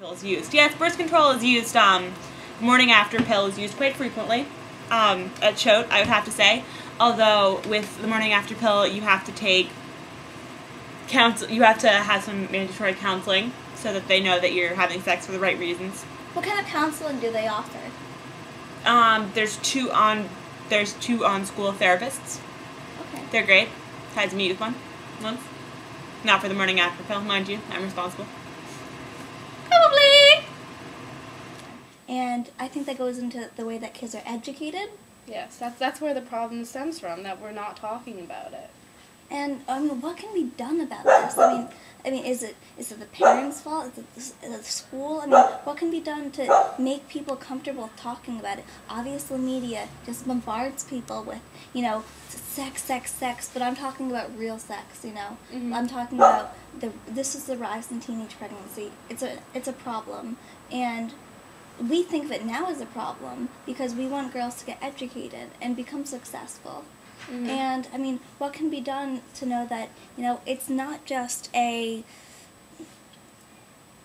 Is used. Yes, birth control is used, morning after pill is used quite frequently at Choate, I would have to say. Although with the morning after pill, you have to take you have to have some mandatory counseling so that they know that you're having sex for the right reasons. What kind of counseling do they offer? There's two on-school therapists. Okay. They're great. Had to meet with one once. Not for the morning after pill, mind you. I'm responsible. Probably. And I think that goes into the way that kids are educated. Yes, that's where the problem stems from, that we're not talking about it. And what can be done about this? I mean, is it the parents' fault? Is it the school? I mean, what can be done to make people comfortable talking about it? Obviously, media just bombards people with, sex, sex, sex. But I'm talking about real sex. Mm-hmm. I'm talking about this is the rise in teenage pregnancy. It's a problem, and we think of it now as a problem because we want girls to get educated and become successful. Mm-hmm. And I mean, what can be done to know that it's not just a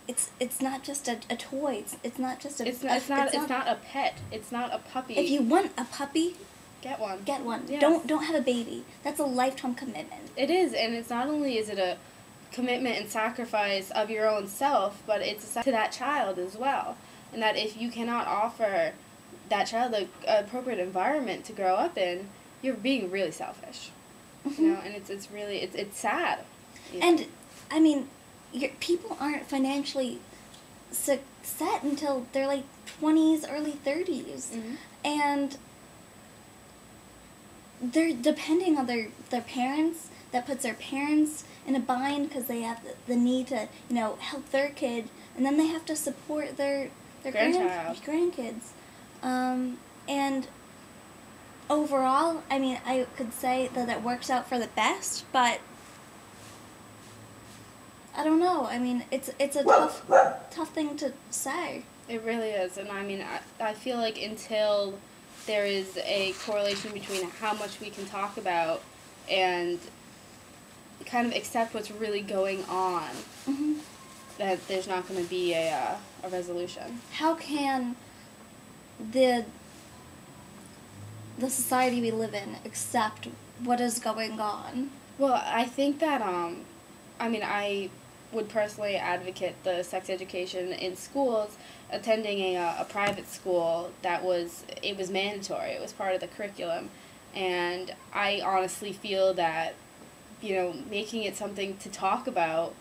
it's not just a toy. It's not just a it's not a pet. It's not a puppy. If you want a puppy, get one. Get one. Yes. Don't have a baby. That's a lifetime commitment. It is, and it's not only is it a commitment and sacrifice of your own self, but it's to that child as well. And that if you cannot offer that child an appropriate environment to grow up in, you're being really selfish. Mm-hmm. And it's really sad. And I mean, people aren't financially set until they're like 20s, early 30s, mm-hmm. and they're depending on their parents. That puts their parents in a bind because they have the need to help their kid, and then they have to support their grandkids. And overall, I mean, I could say that it works out for the best, but I don't know. I mean, it's a tough thing to say. It really is, and I mean, I feel like until there is a correlation between how much we can talk about and kind of accept what's really going on, mm-hmm. that there's not going to be a resolution. How can the society we live in accept what is going on? Well, I think that, I would personally advocate the sex education in schools, attending a private school it was mandatory. It was part of the curriculum. And I honestly feel that, making it something to talk about,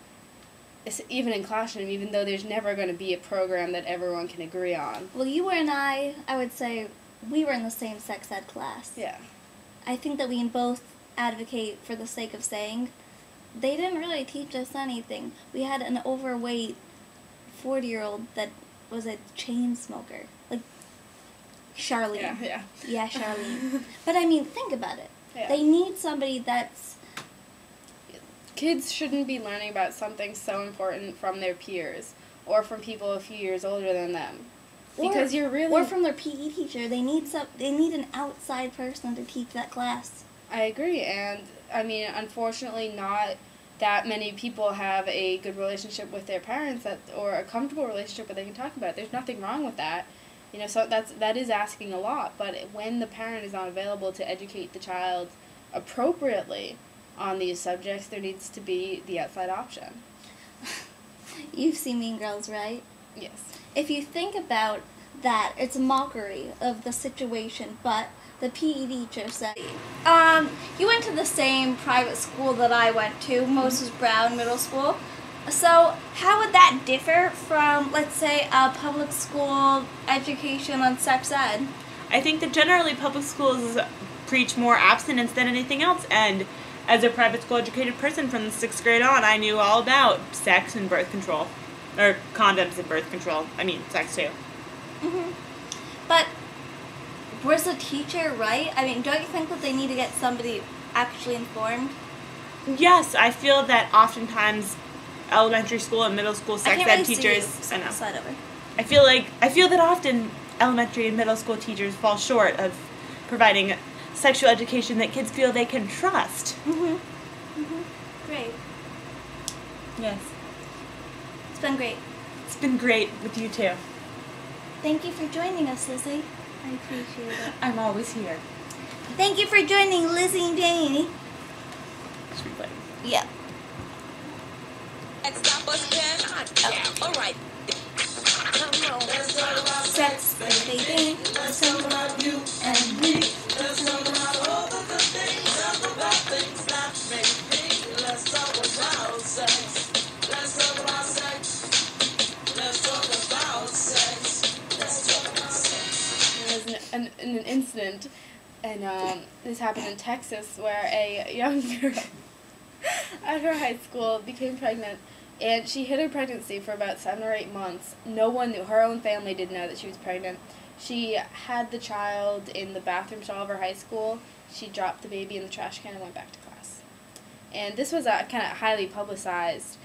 even in classroom, even though there's never going to be a program that everyone can agree on. Well, you and I would say, we were in the same sex ed class. Yeah. I think that we can both advocate for the sake of saying, they didn't really teach us anything. We had an overweight 40-year-old that was a chain smoker. Like, Charlene. Yeah. Yeah, Charlene. But I mean, think about it. Yeah. They need somebody that's... Kids shouldn't be learning about something so important from their peers or from people a few years older than them. Because or from their PE teacher. They need an outside person to teach that class. I agree, and I mean, unfortunately, not that many people have a good relationship with their parents or a comfortable relationship where they can talk about it. There's nothing wrong with that. So that is asking a lot, but when the parent is not available to educate the child appropriately on these subjects, there needs to be the outside option. You've seen Mean Girls, right? Yes. If you think about that, it's a mockery of the situation, but the PE teacher said, you went to the same private school that I went to, Moses Brown Middle School. So how would that differ from, let's say, a public school education on sex ed? I think that generally public schools preach more abstinence than anything else, and as a private school educated person from the 6th grade on, I knew all about sex and birth control. Or condoms and birth control. I mean, sex too. Mm-hmm. But was the teacher right? I mean, don't you think that they need to get somebody actually informed? Yes, I feel that oftentimes elementary school and middle school sex ed teachers. I know. Slide over. I feel that often elementary and middle school teachers fall short of providing sexual education that kids feel they can trust. Mm-hmm. Mm-hmm. Great. Yes. It's been great. It's been great with you too. Thank you for joining us, Lizzie. I appreciate it. I'm always here. Thank you for joining Lizzie and Jamie. Should we play? Yep. Alright. Sex, baby. Let's talk about you and me. Let's talk about all the good things, talk about things that make me. Let's talk about sex. Let's talk about sex. Let's talk about sex. Let's talk about sex. There was an incident, and this happened in Texas, where a young girl at her high school became pregnant, and she hid her pregnancy for about 7 or 8 months. No one knew. Her own family didn't know that she was pregnant. She had the child in the bathroom stall of her high school. She dropped the baby in the trash can and went back to class. And this was a kind of highly publicized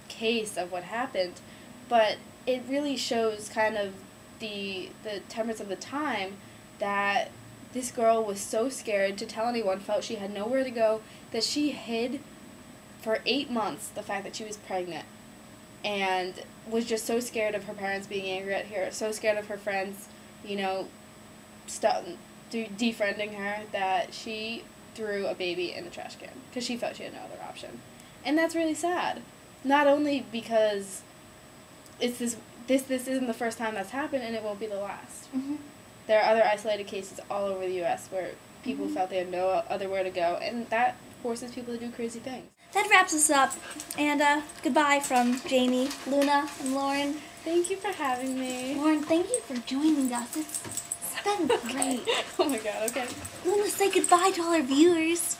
case of what happened. But it really shows kind of the temperance of the time, that this girl was so scared to tell anyone, felt she had nowhere to go, that she hid for 8 months the fact that she was pregnant, and was just so scared of her parents being angry at her, so scared of her friends, defriending her, that she threw a baby in the trash can because she felt she had no other option. And that's really sad. Not only because this isn't the first time that's happened, and it won't be the last. Mm-hmm. There are other isolated cases all over the U.S. where people felt they had no other where to go, and that forces people to do crazy things. That wraps us up. And goodbye from Jamie, Luna, and Lauren. Thank you for having me. Lauren, thank you for joining us. It's been great. Oh my god, okay. Luna, say goodbye to all our viewers.